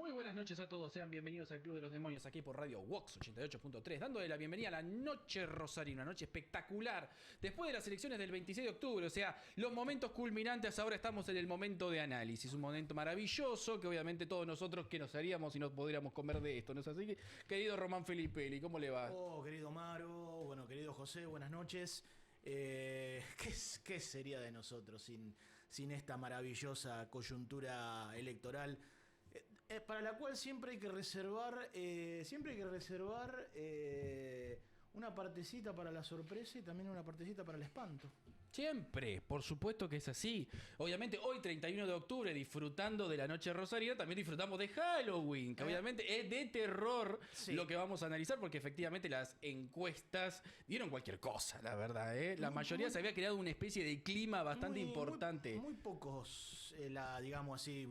Muy buenas noches a todos, sean bienvenidos al Club de los Demonios aquí por Radio Vox 88.3, dándole la bienvenida a la noche rosarina, una noche espectacular. Después de las elecciones del 26 de octubre, o sea, los momentos culminantes, ahora estamos en el momento de análisis, un momento maravilloso que obviamente todos nosotros que nos haríamos si no pudiéramos comer de esto, ¿no es así? Querido Román Felipelli, ¿cómo le va? Oh, querido Maro, bueno, querido José, buenas noches. ¿Qué sería de nosotros sin esta maravillosa coyuntura electoral? Para la cual siempre hay que reservar, una partecita para la sorpresa y también una partecita para el espanto. Siempre, por supuesto que es así. Obviamente hoy 31 de octubre, disfrutando de la noche rosarina, también disfrutamos de Halloween, que obviamente es de terror lo que vamos a analizar, porque efectivamente las encuestas dieron cualquier cosa, la verdad. La mayoría se había creado una especie de clima bastante importante. Muy pocos, digamos así,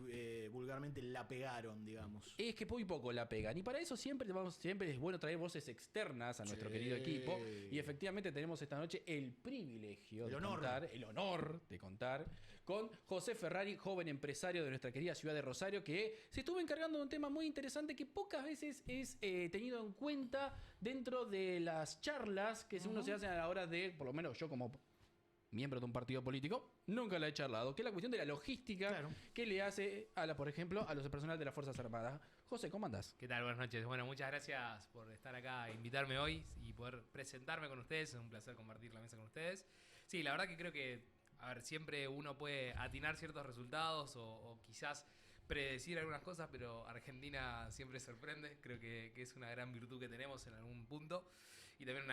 vulgarmente la pegaron, digamos. Es que muy poco la pegan. Y para eso siempre es bueno traer voces externas a nuestro querido equipo. Y efectivamente tenemos esta noche el privilegio el honor de contar con José Ferrari, joven empresario de nuestra querida ciudad de Rosario, que se estuvo encargando de un tema muy interesante que pocas veces es tenido en cuenta dentro de las charlas que uno se hace a la hora de, por lo menos yo como miembro de un partido político, nunca la he charlado, que es la cuestión de la logística que le hace, por ejemplo, a los personal de las Fuerzas Armadas. José, ¿cómo andás? ¿Qué tal? Buenas noches. Bueno, muchas gracias por estar acá, invitarme hoy y poder presentarme con ustedes. Es un placer compartir la mesa con ustedes. Sí, la verdad que creo que, siempre uno puede atinar ciertos resultados o quizás predecir algunas cosas, pero Argentina siempre sorprende. Creo que es una gran virtud que tenemos en algún punto. Y también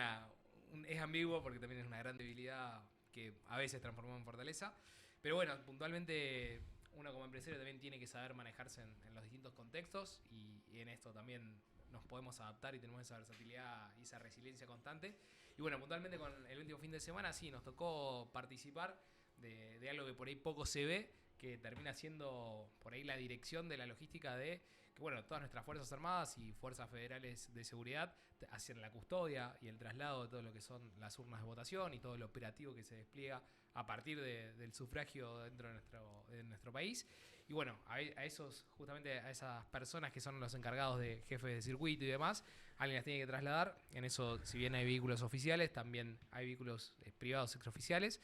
es ambiguo porque también es una gran debilidad que a veces transformamos en fortaleza. Pero bueno, puntualmente uno como empresario también tiene que saber manejarse en los distintos contextos y en esto también nos podemos adaptar y tenemos esa versatilidad y esa resiliencia constante. Y bueno, puntualmente con el último fin de semana sí, nos tocó participar de algo que por ahí poco se ve, que termina siendo por ahí la dirección de la logística de que, bueno, todas nuestras Fuerzas Armadas y Fuerzas Federales de Seguridad hacen la custodia y el traslado de todo lo que son las urnas de votación y todo el operativo que se despliega a partir del sufragio dentro de nuestro país. Y bueno, justamente a esas personas que son los encargados de jefes de circuito y demás, alguien las tiene que trasladar. En eso, si bien hay vehículos oficiales, también hay vehículos privados extraoficiales.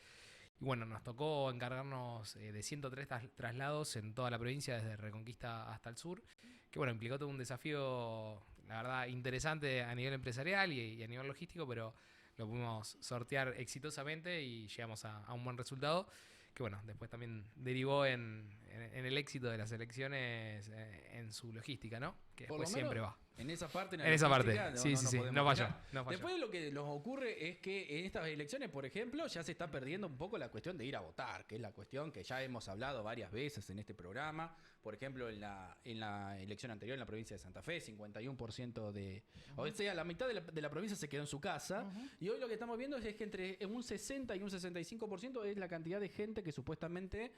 Y bueno, nos tocó encargarnos de 103 traslados en toda la provincia, desde Reconquista hasta el sur, que bueno, implicó todo un desafío, la verdad, interesante a nivel empresarial y a nivel logístico, pero lo pudimos sortear exitosamente y llegamos a un buen resultado, que bueno, después también derivó en el éxito de las elecciones en su logística, ¿no? Que después siempre va. En esa parte, en esa parte, sí, no falló. Después lo que nos ocurre es que en estas elecciones, por ejemplo, ya se está perdiendo un poco la cuestión de ir a votar, que es la cuestión que ya hemos hablado varias veces en este programa. Por ejemplo, en la elección anterior en la provincia de Santa Fe, 51% o sea, la mitad de la provincia se quedó en su casa. Y hoy lo que estamos viendo es que entre un 60 y un 65% es la cantidad de gente que supuestamente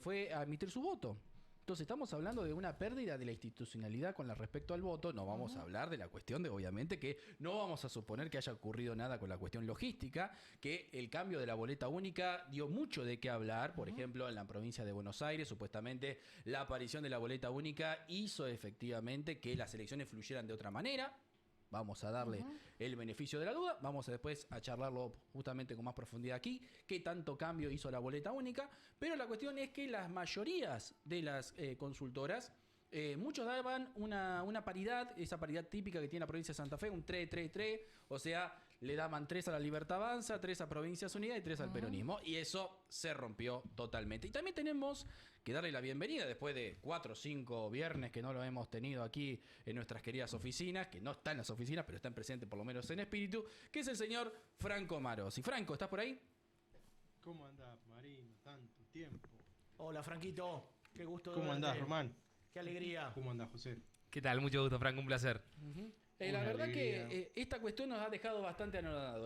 fue a emitir su voto. Entonces estamos hablando de una pérdida de la institucionalidad con respecto al voto. No vamos a hablar de la cuestión de, obviamente, que no vamos a suponer que haya ocurrido nada con la cuestión logística, que el cambio de la boleta única dio mucho de qué hablar. Por ejemplo, en la provincia de Buenos Aires, supuestamente la aparición de la boleta única hizo efectivamente que las elecciones fluyeran de otra manera. Vamos a darle el beneficio de la duda. Vamos después a charlarlo justamente con más profundidad aquí. ¿Qué tanto cambio hizo la boleta única? Pero la cuestión es que las mayorías de las consultoras, muchos daban una paridad, esa paridad típica que tiene la provincia de Santa Fe, un 3-3-3. O sea, le daban 3 a la Libertad Avanza, 3 a Provincias Unidas y 3 al peronismo. Y eso se rompió totalmente. Y también tenemos que darle la bienvenida después de 4 o 5 viernes que no lo hemos tenido aquí en nuestras queridas oficinas, que no está en las oficinas, pero están presentes por lo menos en espíritu, que es el señor Franco Marosi. Franco, ¿estás por ahí? ¿Cómo andás, Marino? Tanto tiempo. Hola, Franquito. Qué gusto de ¿Cómo verte. andás, Román? Qué alegría. ¿Cómo andás, José? ¿Qué tal? Mucho gusto, Franco, un placer. La verdad alegría. que esta cuestión nos ha dejado bastante anonadado.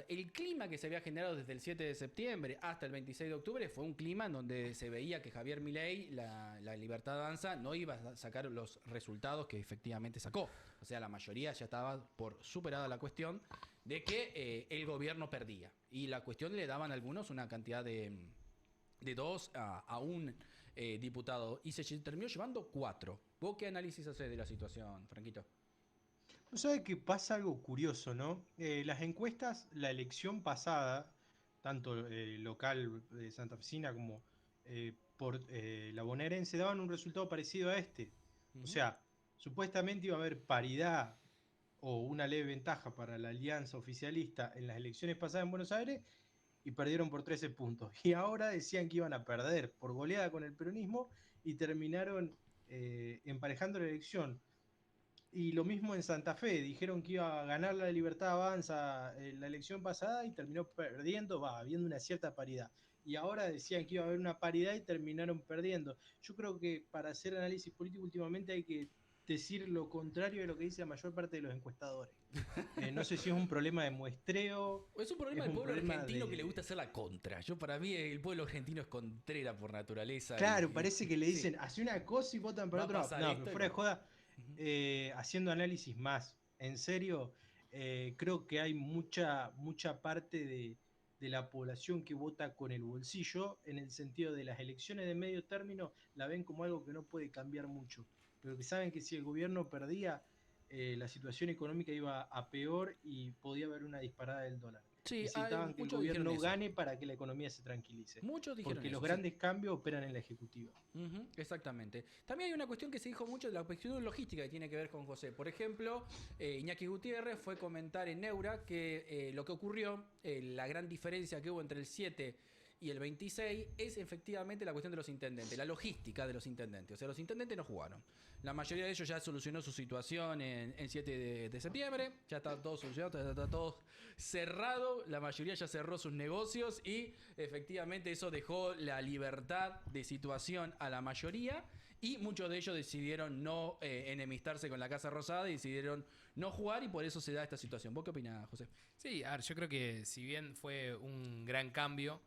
El clima que se había generado desde el 7 de septiembre hasta el 26 de octubre fue un clima en donde se veía que Javier Milei, la Libertad Avanza, no iba a sacar los resultados que efectivamente sacó. O sea, la mayoría ya estaba por superada la cuestión de que el gobierno perdía. Y la cuestión le daban a algunos una cantidad de 2 a 1 diputados y se terminó llevando 4. ¿Vos qué análisis haces de la situación, Franquito? ¿No sabe que pasa algo curioso, no? Las encuestas, la elección pasada, tanto local de Santa Fecina como por la bonaerense, daban un resultado parecido a este. O sea, supuestamente iba a haber paridad o una leve ventaja para la alianza oficialista en las elecciones pasadas en Buenos Aires y perdieron por 13 puntos. Y ahora decían que iban a perder por goleada con el peronismo y terminaron emparejando la elección. Y lo mismo en Santa Fe, dijeron que iba a ganar la Libertad Avanza en la elección pasada y terminó perdiendo, habiendo una cierta paridad. Y ahora decían que iba a haber una paridad y terminaron perdiendo. Yo creo que para hacer análisis político últimamente hay que decir lo contrario de lo que dice la mayor parte de los encuestadores. No sé si es un problema de muestreo, Es un problema es del un pueblo problema argentino de... que le gusta hacer la contra. Para mí el pueblo argentino es contrera por naturaleza. Claro, parece que le sí, dicen, hace una cosa y votan para va a otro lado. pasar No, esto pero y fuera de no. joda, haciendo análisis más en serio, creo que hay mucha parte de la población que vota con el bolsillo, en el sentido de las elecciones de medio término, la ven como algo que no puede cambiar mucho, pero que saben que si el gobierno perdía, la situación económica iba a peor y podía haber una disparada del dólar. Sí, Necesitaban que el muchos dijeron gobierno eso. gane para que la economía se tranquilice, Muchos dijeron porque los eso, sí. grandes cambios operan en la ejecutiva. Exactamente. También hay una cuestión que se dijo mucho de la cuestión logística que tiene que ver con José. Por ejemplo, Iñaki Gutiérrez fue a comentar en Neura que lo que ocurrió, la gran diferencia que hubo entre el 7 y el 26 es efectivamente la cuestión de los intendentes, la logística de los intendentes. O sea, los intendentes no jugaron. La mayoría de ellos ya solucionó su situación en 7 de septiembre, ya está todo solucionado, ya está todo cerrado, la mayoría ya cerró sus negocios y efectivamente eso dejó la libertad de situación a la mayoría y muchos de ellos decidieron no enemistarse con la Casa Rosada y decidieron no jugar y por eso se da esta situación. ¿Vos qué opinás, José? Sí, a ver, yo creo que si bien fue un gran cambio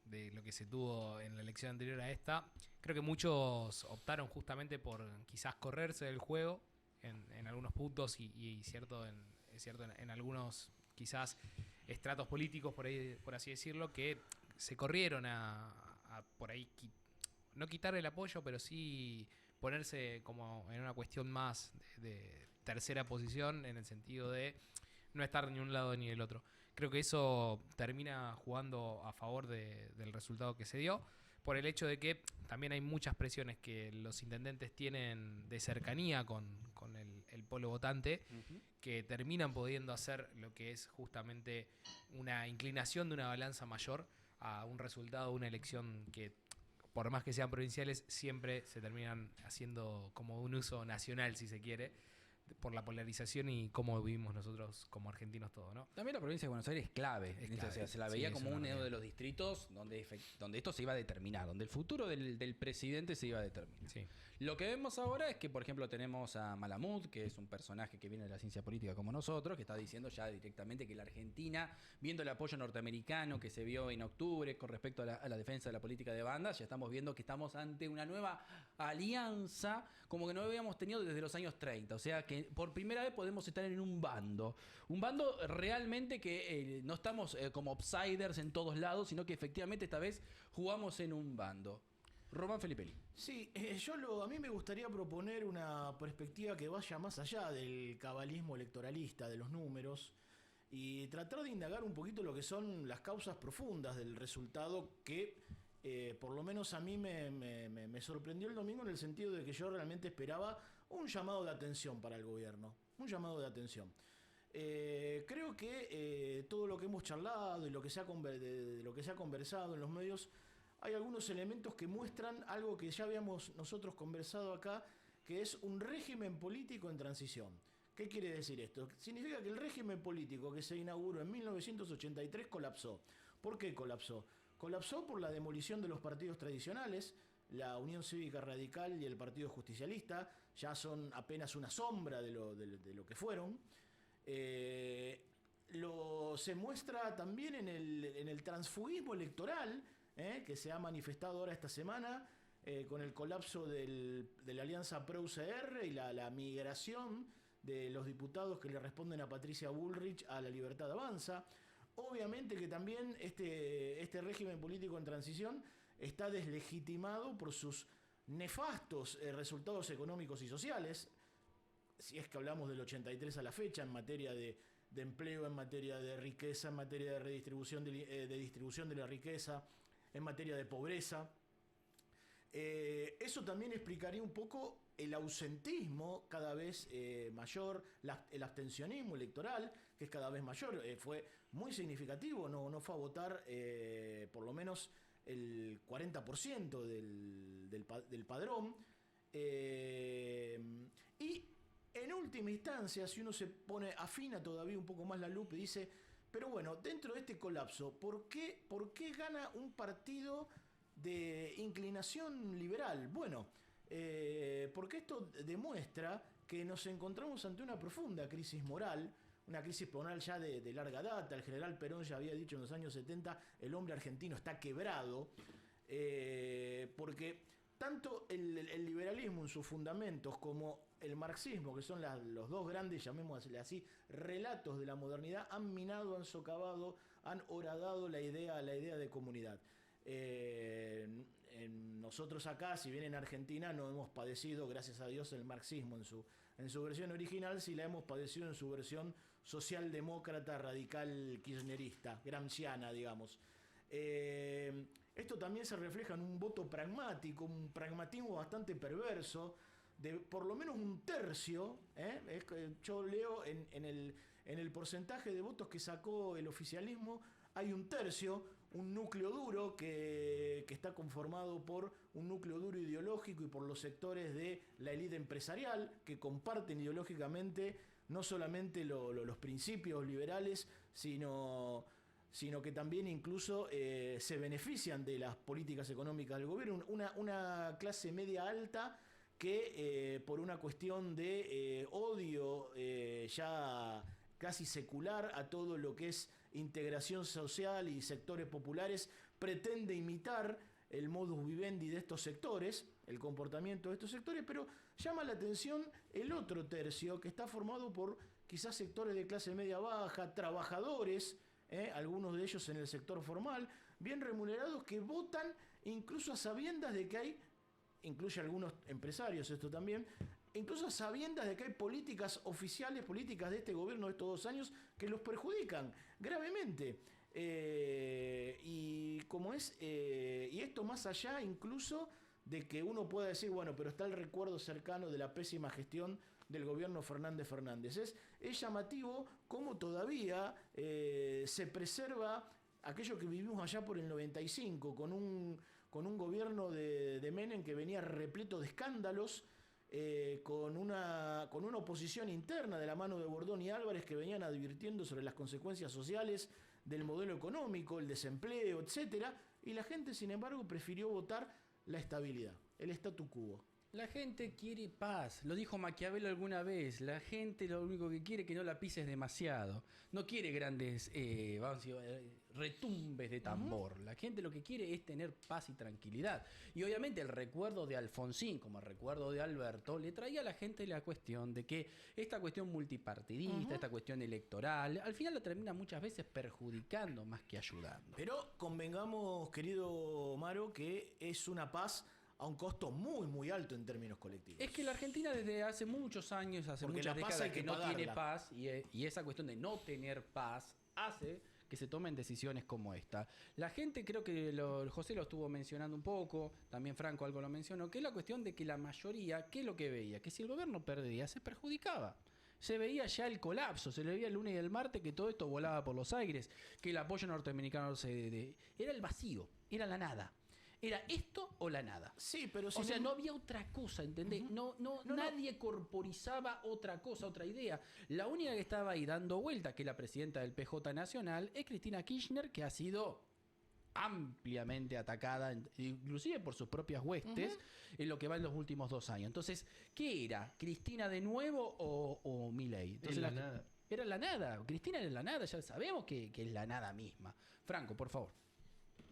de lo que se tuvo en la elección anterior a esta, creo que muchos optaron justamente por quizás correrse del juego en algunos puntos y cierto en algunos quizás estratos políticos, por así decirlo, que se corrieron a por ahí no quitar el apoyo, pero sí ponerse como en una cuestión más de tercera posición, en el sentido de no estar ni un lado ni del otro. Creo que eso termina jugando a favor del resultado que se dio, por el hecho de que también hay muchas presiones que los intendentes tienen de cercanía con el pueblo votante, que terminan pudiendo hacer lo que es justamente una inclinación de una balanza mayor a un resultado de una elección que, por más que sean provinciales, siempre se terminan haciendo como un uso nacional, si se quiere, por la polarización y cómo vivimos nosotros como argentinos todo, ¿no? También la provincia de Buenos Aires es clave. O sea, se la veía como uno de los distritos donde esto se iba a determinar, donde el futuro del presidente se iba a determinar. Sí. Lo que vemos ahora es que, por ejemplo, tenemos a Malamud, que es un personaje que viene de la ciencia política como nosotros, que está diciendo ya directamente que la Argentina, viendo el apoyo norteamericano que se vio en octubre con respecto a la defensa de la política de bandas, ya estamos viendo que estamos ante una nueva alianza como que no habíamos tenido desde los años 30. O sea que por primera vez podemos estar en un bando. Un bando realmente que no estamos como outsiders en todos lados, sino que efectivamente esta vez jugamos en un bando. Román Felipelli. Sí, a mí me gustaría proponer una perspectiva que vaya más allá del cabalismo electoralista, de los números, y tratar de indagar un poquito lo que son las causas profundas del resultado que, por lo menos a mí me sorprendió el domingo, en el sentido de que yo realmente esperaba un llamado de atención para el gobierno, un llamado de atención. Creo que todo lo que hemos charlado y de lo que se ha conversado en los medios, hay algunos elementos que muestran algo que ya habíamos nosotros conversado acá, que es un régimen político en transición. ¿Qué quiere decir esto? Significa que el régimen político que se inauguró en 1983 colapsó. ¿Por qué colapsó? Colapsó por la demolición de los partidos tradicionales. La Unión Cívica Radical y el Partido Justicialista ya son apenas una sombra de lo que fueron. Se muestra también en el transfugismo electoral, que se ha manifestado ahora esta semana, con el colapso de la alianza PRO-UCR y la migración de los diputados que le responden a Patricia Bullrich a la Libertad Avanza. Obviamente que también este régimen político en transición está deslegitimado por sus nefastos resultados económicos y sociales, si es que hablamos del 83 a la fecha, en materia de empleo, en materia de riqueza, en materia de redistribución de distribución de la riqueza, en materia de pobreza. Eso también explicaría un poco el ausentismo cada vez mayor, el abstencionismo electoral, que es cada vez mayor. Fue muy significativo, no fue a votar por lo menos el 40% del padrón. Y en última instancia, si uno afina todavía un poco más la lupa y dice, pero bueno, dentro de este colapso, ¿por qué gana un partido de inclinación liberal? Bueno, porque esto demuestra que nos encontramos ante una profunda crisis moral, una crisis moral ya de larga data. El general Perón ya había dicho en los años 70, el hombre argentino está quebrado, porque tanto el liberalismo en sus fundamentos como el marxismo, que son los dos grandes, llamémosle así, relatos de la modernidad, han minado, han socavado, han horadado la idea de comunidad. Nosotros acá, si bien en Argentina no hemos padecido, gracias a Dios, el marxismo en su versión original, sí la hemos padecido en su versión socialdemócrata, radical, kirchnerista, gramsciana, digamos. Esto también se refleja en un voto pragmático, un pragmatismo bastante perverso, de por lo menos un tercio. Yo leo en el porcentaje de votos que sacó el oficialismo, hay un tercio, un núcleo duro que está conformado por un núcleo duro ideológico y por los sectores de la élite empresarial que comparten ideológicamente no solamente los principios liberales, sino que también incluso se benefician de las políticas económicas del gobierno. Una clase media alta que por una cuestión de odio ya casi secular a todo lo que es integración social y sectores populares, pretende imitar el modus vivendi de estos sectores, el comportamiento de estos sectores, pero llama la atención el otro tercio, que está formado por quizás sectores de clase media baja, trabajadores, algunos de ellos en el sector formal, bien remunerados, que votan incluso a sabiendas de que hay, incluye algunos empresarios esto también, incluso a sabiendas de que hay políticas oficiales, políticas de este gobierno de estos 2 años que los perjudican gravemente. Y esto más allá incluso de que uno pueda decir, bueno, pero está el recuerdo cercano de la pésima gestión del gobierno Fernández. Es llamativo cómo todavía se preserva aquello que vivimos allá por el 95, con un gobierno de Menem que venía repleto de escándalos, con una oposición interna de la mano de Bordón y Álvarez que venían advirtiendo sobre las consecuencias sociales del modelo económico, el desempleo, etcétera, y la gente, sin embargo, prefirió votar la estabilidad, el statu quo. La gente quiere paz, lo dijo Maquiavelo alguna vez. La gente lo único que quiere es que no la pises demasiado. No quiere grandes retumbes de tambor. La gente lo que quiere es tener paz y tranquilidad. Y obviamente el recuerdo de Alfonsín, como el recuerdo de Alberto, le traía a la gente la cuestión de que esta cuestión multipartidista, esta cuestión electoral, al final la termina muchas veces perjudicando más que ayudando. Pero convengamos, querido Maro, que es una paz a un costo muy, muy alto en términos colectivos. Es que la Argentina desde hace muchos años, muchas décadas que no tiene paz, y esa cuestión de no tener paz hace que se tomen decisiones como esta. La gente, creo que José lo estuvo mencionando un poco, también Franco algo lo mencionó, que es la cuestión de que la mayoría, ¿qué es lo que veía? Que si el gobierno perdía, se perjudicaba. Se veía ya el colapso, se le veía el lunes y el martes que todo esto volaba por los aires, que el apoyo norteamericano era el vacío, era la nada. Era esto o la nada. Sí, pero o sea, no había otra cosa, ¿entendés? Nadie corporizaba otra cosa, otra idea. La única que estaba ahí dando vuelta, que es la presidenta del PJ Nacional, es Cristina Kirchner, que ha sido ampliamente atacada, inclusive por sus propias huestes, en lo que va en los últimos 2 años. Entonces, ¿qué era? ¿Cristina de nuevo o Milei? Entonces, la nada. Era la nada. Cristina era la nada, ya sabemos que es la nada misma. Franco, por favor.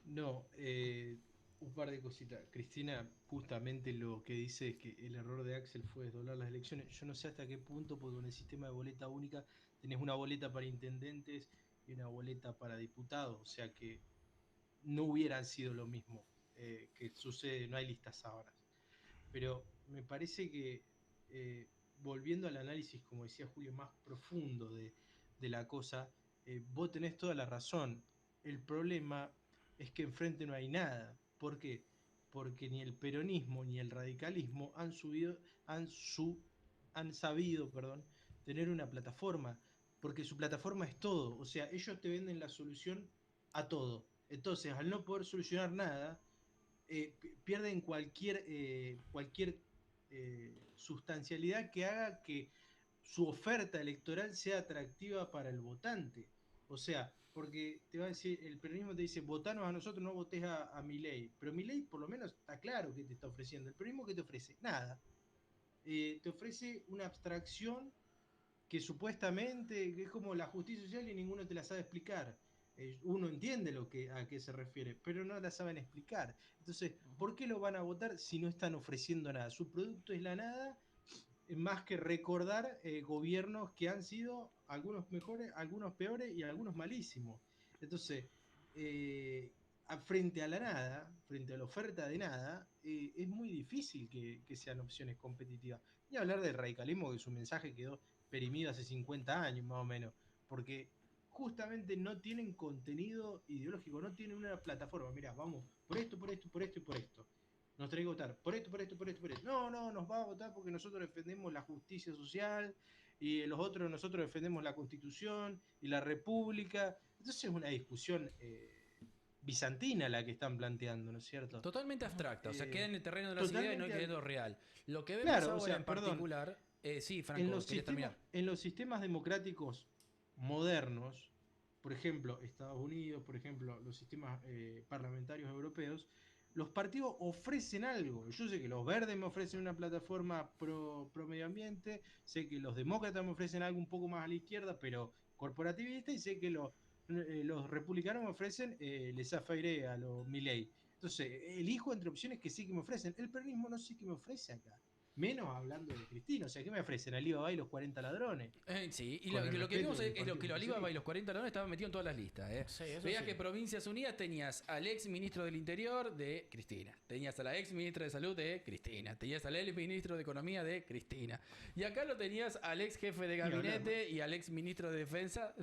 No, un par de cositas. Cristina justamente lo que dice es que el error de Axel fue desdoblar las elecciones. Yo no sé hasta qué punto, porque con el sistema de boleta única tenés una boleta para intendentes y una boleta para diputados, o sea que no hubieran sido lo mismo que sucede, no hay listas ahora. pero me parece que volviendo al análisis, como decía Julio, más profundo de la cosa, vos tenés toda la razón. El problema es que enfrente no hay nada. ¿Por qué? Porque ni el peronismo ni el radicalismo han sabido, perdón, tener una plataforma, porque su plataforma es todo. O sea, ellos te venden la solución a todo. Entonces, al no poder solucionar nada, pierden cualquier sustancialidad que haga que su oferta electoral sea atractiva para el votante. O sea, porque te va a decir, el peronismo te dice, votanos a nosotros, no votés a Milei. Pero Milei por lo menos está claro que te está ofreciendo. El peronismo, ¿qué te ofrece? Nada. Te ofrece una abstracción que supuestamente es como la justicia social y ninguno te la sabe explicar. Uno entiende a qué se refiere, pero no la saben explicar. Entonces, ¿por qué lo van a votar si no están ofreciendo nada? Su producto es la nada, más que recordar gobiernos que han sido algunos mejores, algunos peores y algunos malísimos. Entonces, frente a la nada, frente a la oferta de nada, es muy difícil que sean opciones competitivas. Ni hablar del radicalismo, que su mensaje quedó perimido hace 50 años más o menos, porque justamente no tienen contenido ideológico, no tienen una plataforma. Mirá, vamos por esto, por esto, por esto y por esto. Nos tenés que votar por esto, por esto, por esto, por esto. No, no, nos va a votar porque nosotros defendemos la justicia social y los otros nosotros defendemos la Constitución y la República. Entonces es una discusión bizantina la que están planteando, ¿no es cierto? Totalmente abstracta, o sea, queda en el terreno de las ideas y no queda en lo real. Lo que vemos claro, ahora o sea, en perdón, particular, sí, Franco, quería terminar. en los sistemas democráticos modernos, por ejemplo, Estados Unidos, por ejemplo, los sistemas parlamentarios europeos, los partidos ofrecen algo. Yo sé que los verdes me ofrecen una plataforma pro medio ambiente, sé que los demócratas me ofrecen algo un poco más a la izquierda, pero corporativista, y sé que los republicanos me ofrecen laissez-faire a los Milley. Entonces, elijo entre opciones que sí que me ofrecen. El peronismo no sé qué me ofrece acá. Menos hablando de Cristina. O sea, ¿qué me ofrecen? Alibaba y los 40 ladrones. Sí, y Con el lo que respeto vimos del es lo Partido que lo Alibaba y Justicialista. los 40 ladrones estaban metidos en todas las listas. Sí, eso Veías sí. que Provincias Unidas tenías al ex ministro del Interior de Cristina, tenías a la ex ministra de Salud de Cristina, tenías al ex ministro de Economía de Cristina, y acá lo tenías al ex jefe de gabinete y al ex ministro de Defensa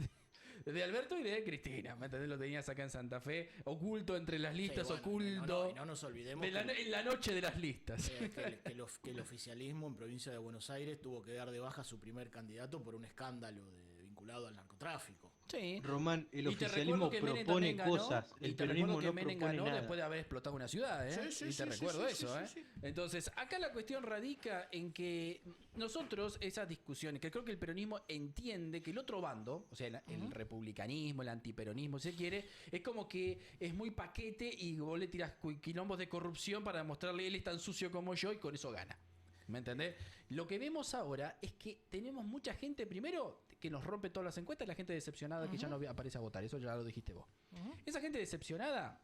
de Alberto y de Cristina. ¿Me entendés? Lo tenías acá en Santa Fe, oculto entre las listas, Sí, bueno, oculto. y no nos olvidemos En la noche de las listas. que el oficialismo en provincia de Buenos Aires tuvo que dar de baja a su primer candidato por un escándalo vinculado al narcotráfico. Sí. Román, el Y te oficialismo recuerdo que Menem propone también ganó, cosas, y el te peronismo recuerdo que no Menem propone ganó nada. después de haber explotado una ciudad, ¿eh? Sí, Y sí, te sí, recuerdo sí, eso, sí, ¿eh? sí, sí. Entonces, acá la cuestión radica en que nosotros, esas discusiones, que creo que el peronismo entiende que el otro bando, o sea, el republicanismo, el antiperonismo, si se quiere, es como que es muy paquete y vos le tirás quilombos de corrupción para demostrarle él es tan sucio como yo y con eso gana. ¿Me entendés? Lo que vemos ahora es que tenemos mucha gente, primero, que nos rompe todas las encuestas, la gente decepcionada que ya no aparece a votar. Eso ya lo dijiste vos. Esa gente decepcionada,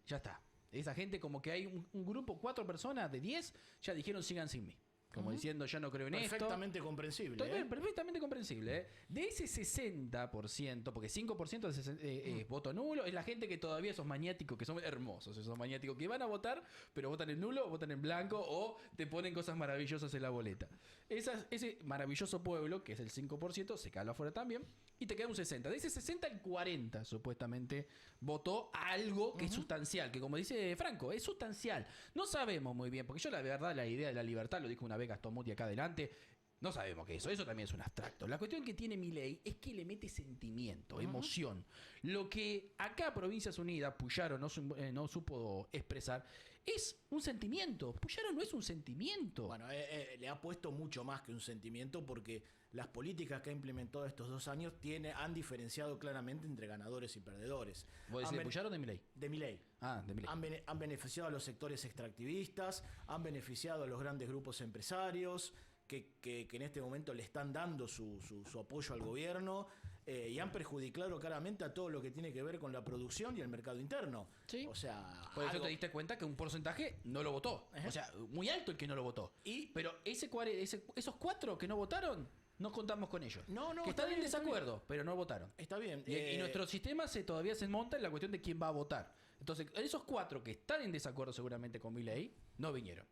ya está. Esa gente como que hay un grupo, 4 personas de 10, ya dijeron sigan sin mí. Como diciendo, yo no creo en esto. Perfectamente comprensible. Perfectamente comprensible. ¿Eh? De ese 60%, porque 5% es voto nulo, es la gente que todavía esos maniáticos, que son hermosos, esos maniáticos que van a votar, pero votan en nulo, votan en blanco o te ponen cosas maravillosas en la boleta. Ese maravilloso pueblo, que es el 5%, se cala afuera también, y te queda un 60%. De ese 60, el 40% supuestamente votó algo que es sustancial, que como dice Franco, es sustancial. No sabemos muy bien, porque yo la verdad, la idea de la libertad, lo dijo una vez Gastón Muti acá adelante, no sabemos qué es eso también es un abstracto. La cuestión que tiene Milei es que le mete sentimiento, emoción. Lo que acá Provincias Unidas, Puyaro no supo expresar, es un sentimiento. Puyaro no es un sentimiento. Bueno, le ha puesto mucho más que un sentimiento porque las políticas que ha implementado estos 2 años han diferenciado claramente entre ganadores y perdedores. ¿Vos decís de Puyaro o de Milei? De Milei. Ah, de Milei. Han beneficiado a los sectores extractivistas, han beneficiado a los grandes grupos empresarios que en este momento le están dando su apoyo al gobierno y han perjudicado claramente a todo lo que tiene que ver con la producción y el mercado interno. Sí. O sea, Por eso te diste cuenta que un porcentaje no lo votó. O sea, muy alto el que no lo votó. Pero esos 4 que no votaron, no contamos con ellos. No, que está están en bien, está desacuerdo, pero no votaron. Está bien. Y nuestro sistema todavía se monta en la cuestión de quién va a votar. Entonces, esos 4 que están en desacuerdo seguramente con Milei, no vinieron.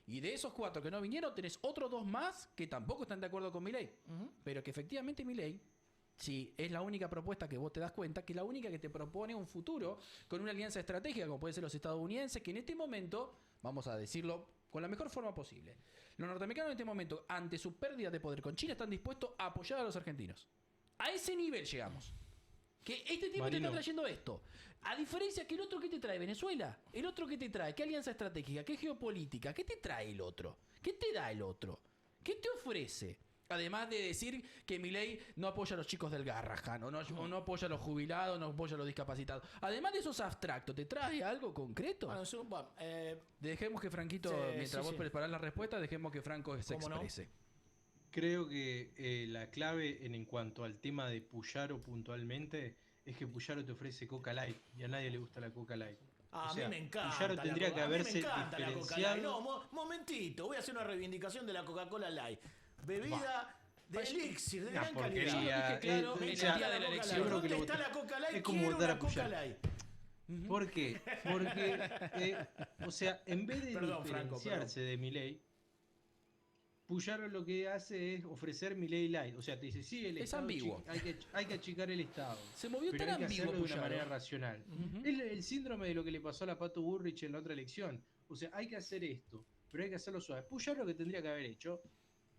Y de esos 4 que no vinieron, tenés otros 2 más que tampoco están de acuerdo con Milei. Pero que efectivamente Milei, sí, es la única propuesta que vos te das cuenta, que es la única que te propone un futuro con una alianza estratégica, como pueden ser los estadounidenses, que en este momento, vamos a decirlo con la mejor forma posible, los norteamericanos en este momento, ante su pérdida de poder con China, están dispuestos a apoyar a los argentinos. A ese nivel llegamos. Que este tipo te está trayendo esto. A diferencia que el otro que te trae Venezuela, el otro que te trae, ¿qué alianza estratégica? ¿Qué geopolítica? ¿Qué te trae el otro? ¿Qué te da el otro? ¿Qué te ofrece? Además de decir que Milei no apoya a los chicos del Garrahan, o no apoya a los jubilados, no apoya a los discapacitados. Además de esos abstractos, ¿te trae algo concreto? Dejemos que Franquito, mientras vos preparás la respuesta, dejemos que Franco se exprese. No? Creo que la clave en cuanto al tema de Puyaro puntualmente es que Puyaro te ofrece Coca Light y a nadie le gusta la Coca Light. A mí me encanta. Puyaro tendría que haberse diferenciado. No, momentito, voy a hacer una reivindicación de la Coca-Cola Light. Bebida de elixir, de gran calidad. Claro, el día de la elección. ¿Dónde está la Coca Light? Es como Quiero votar una a Coca Puyaro. Light. ¿Por qué? Porque, o sea, en vez de diferenciarse de Milei, Puyaro lo que hace es ofrecer Milei Light. O sea, te dice, sí, el es Estado ambiguo. hay que achicar el Estado. Se movió pero tan hay que ambiguo hacerlo de Puyaro. una manera racional. Es el síndrome de lo que le pasó a la Pato Burrich en la otra elección. O sea, hay que hacer esto, pero hay que hacerlo suave. Puyaro lo que tendría que haber hecho,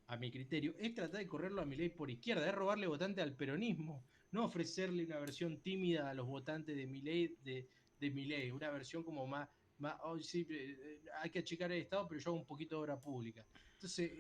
a mi criterio, es tratar de correrlo a Milei por izquierda, es robarle votante al peronismo, no ofrecerle una versión tímida a los votantes de Milei, de Milei, una versión como más sí, hay que achicar el Estado, pero yo hago un poquito de obra pública. Entonces,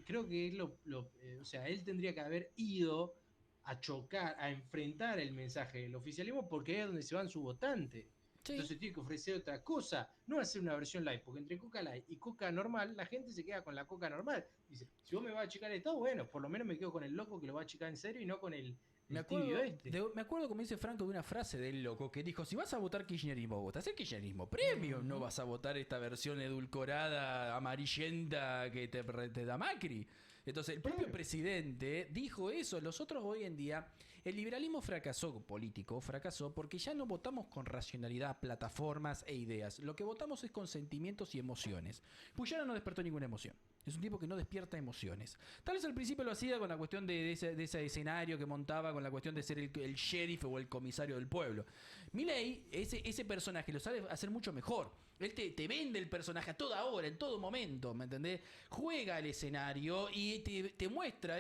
creo que es o sea, él tendría que haber ido a chocar, a enfrentar el mensaje del oficialismo, porque ahí es donde se van sus votantes. Sí. Entonces tiene que ofrecer otra cosa, no hacer una versión light, porque entre Coca Light y Coca normal, la gente se queda con la Coca normal. Dice, si vos me vas a achicar el Estado, bueno, por lo menos me quedo con el loco que lo va a achicar en serio y no con el me acuerdo, como dice Franco, de una frase del loco que dijo, si vas a votar kirchnerismo, votás el kirchnerismo premium, no vas a votar esta versión edulcorada, amarillenta que te da Macri. Entonces el propio presidente dijo eso. Nosotros hoy en día, el liberalismo fracasó porque ya no votamos con racionalidad, plataformas e ideas. Lo que votamos es con sentimientos y emociones. Puyaro no despertó ninguna emoción. Es un tipo que no despierta emociones. Tal vez al principio lo hacía con la cuestión de ese escenario que montaba, con la cuestión de ser el sheriff o el comisario del pueblo. Milei, ese personaje lo sabe hacer mucho mejor. Él te vende el personaje a toda hora, en todo momento, ¿me entendés? Juega el escenario y te muestra,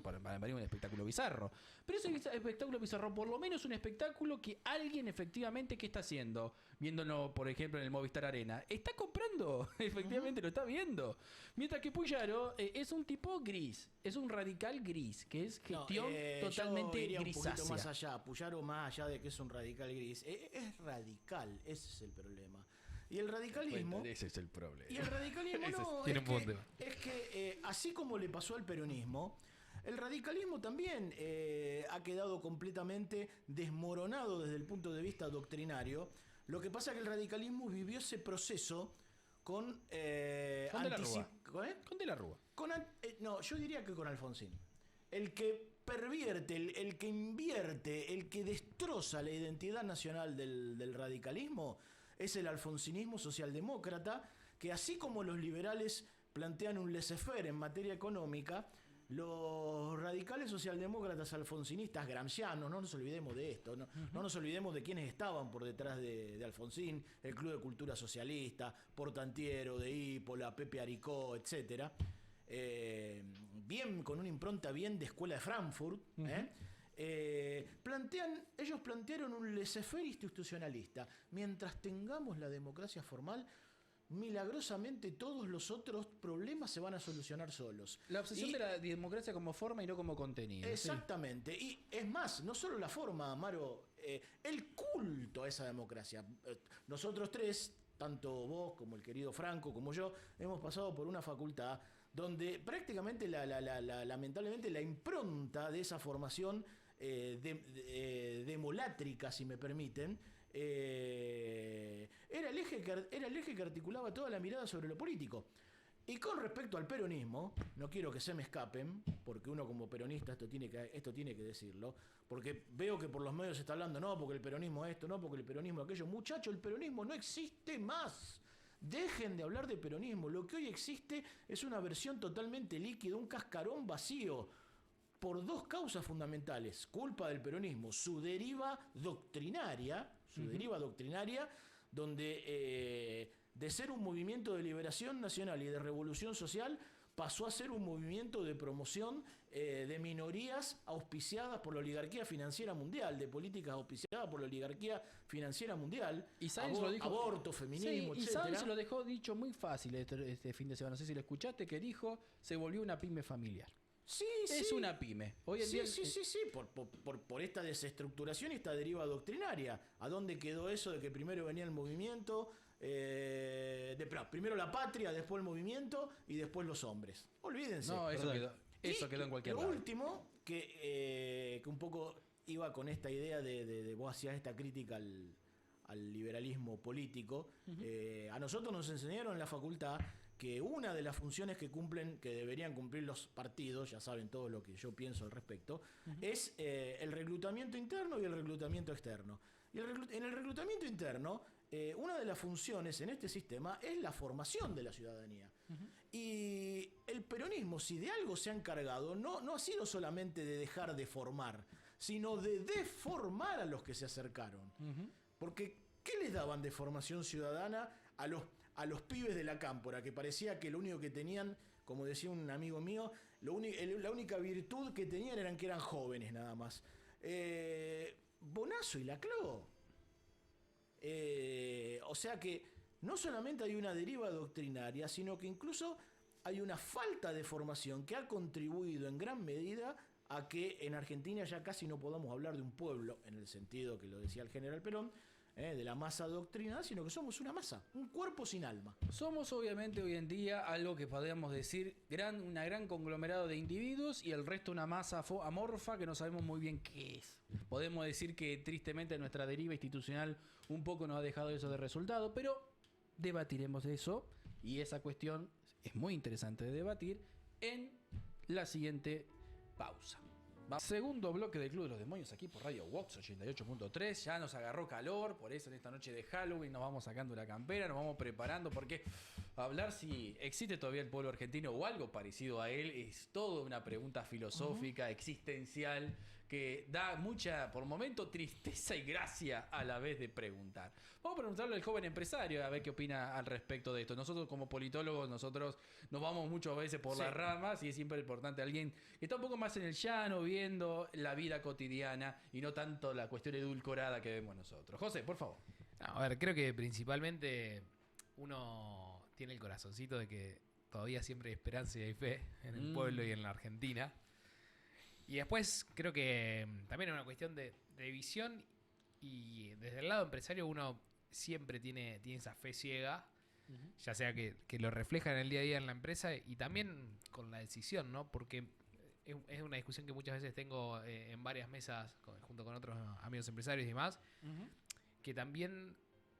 para mí un espectáculo bizarro. Pero ese espectáculo bizarro, por lo menos un espectáculo que alguien efectivamente, ¿qué está haciendo? Viéndolo, por ejemplo, en el Movistar Arena. Está comprando, efectivamente lo está viendo. Mientras que Puyaro es un tipo gris, es un radical gris, que es gestión totalmente grisácea. Un poquito más allá, Puyaro más allá de que es un radical gris, es radical, ese es el problema. Y el radicalismo... Bueno, ese es el problema. Y el radicalismo es que así como le pasó al peronismo, el radicalismo también ha quedado completamente desmoronado desde el punto de vista doctrinario. Lo que pasa es que el radicalismo vivió ese proceso con De la Rúa. No, yo diría que con Alfonsín. El que pervierte, el que invierte, el que destroza la identidad nacional del radicalismo es el alfonsinismo socialdemócrata, que así como los liberales plantean un laissez-faire en materia económica, los radicales socialdemócratas alfonsinistas gramscianos, no nos olvidemos de esto, no nos olvidemos de quienes estaban por detrás de Alfonsín, el Club de Cultura Socialista, Portantiero, de Ípola, Pepe Aricó, etcétera, bien, con una impronta bien de escuela de Frankfurt, ellos plantearon un laissez-faire institucionalista. Mientras tengamos la democracia formal, milagrosamente todos los otros problemas se van a solucionar solos. La obsesión de la democracia como forma y no como contenido. Exactamente. Sí. Y es más, no solo la forma, Amaro, el culto a esa democracia. Nosotros tres, tanto vos como el querido Franco, como yo, hemos pasado por una facultad donde prácticamente lamentablemente la impronta de esa formación demolátrica, si me permiten, era el eje que articulaba toda la mirada sobre lo político. Y con respecto al peronismo, no quiero que se me escapen, porque uno como peronista esto tiene que decirlo, porque veo que por los medios se está hablando, no, porque el peronismo esto, no, porque el peronismo aquello. Muchacho, el peronismo no existe más. Dejen de hablar de peronismo. Lo que hoy existe es una versión totalmente líquida, un cascarón vacío, por dos causas fundamentales. Culpa del peronismo, su deriva doctrinaria, donde de ser un movimiento de liberación nacional y de revolución social, pasó a ser un movimiento de promoción de minorías auspiciadas por la oligarquía financiera mundial, de políticas auspiciadas por la oligarquía financiera mundial. Y Sáenz lo dijo, aborto, feminismo, sí, y etcétera. Sáenz lo dejó dicho muy fácil este fin de semana. No sé si lo escuchaste, que dijo, se volvió una pyme familiar. Sí, es una pyme. Hoy en día, sí, por esta desestructuración y esta deriva doctrinaria. ¿A dónde quedó eso de que primero venía el movimiento? Primero la patria, después el movimiento y después los hombres. Olvídense. No, eso quedó en cualquier lado. Lo último, que un poco iba con esta idea de vos hacías esta crítica al liberalismo político. A nosotros nos enseñaron en la facultad que una de las funciones que deberían cumplir los partidos, ya saben todo lo que yo pienso al respecto, es el reclutamiento interno y el reclutamiento externo. Y en el reclutamiento interno, una de las funciones en este sistema es la formación de la ciudadanía. Y el peronismo, si de algo se ha encargado, no ha sido solamente de dejar de formar, sino de deformar a los que se acercaron. Porque, ¿qué les daban de formación ciudadana a los pibes de la cámpora? Que parecía que lo único que tenían, como decía un amigo mío, la única virtud que tenían eran que eran jóvenes nada más. Bonazo y Laclau. O sea que no solamente hay una deriva doctrinaria, sino que incluso hay una falta de formación que ha contribuido en gran medida a que en Argentina ya casi no podamos hablar de un pueblo, en el sentido que lo decía el general Perón, de la masa adoctrinada, sino que somos una masa, un cuerpo sin alma. Somos obviamente hoy en día algo que podríamos decir una gran conglomerado de individuos y el resto una masa amorfa que no sabemos muy bien qué es. Podemos decir que tristemente nuestra deriva institucional un poco nos ha dejado eso de resultado, pero debatiremos de eso y esa cuestión es muy interesante de debatir en la siguiente pausa. Segundo bloque del Club de los Demonios aquí por Radio Vox 88.3. Ya nos agarró calor, por eso en esta noche de Halloween nos vamos sacando la campera, nos vamos preparando, porque hablar si existe todavía el pueblo argentino o algo parecido a él es toda una pregunta filosófica, existencial, que da mucha, por momento, tristeza y gracia a la vez de preguntar. Vamos a preguntarle al joven empresario a ver qué opina al respecto de esto. Nosotros como politólogos, nosotros nos vamos muchas veces por las ramas y es siempre importante alguien que está un poco más en el llano, viendo la vida cotidiana y no tanto la cuestión edulcorada que vemos nosotros. José, por favor. A ver, creo que principalmente uno tiene el corazoncito de que todavía siempre hay esperanza y hay fe en el pueblo y en la Argentina. Y después creo que también es una cuestión de visión y desde el lado empresario uno siempre tiene esa fe ciega, ya sea que lo refleja en el día a día en la empresa y también con la decisión, ¿no? Porque es una discusión que muchas veces tengo en varias mesas junto con otros amigos empresarios y demás, que también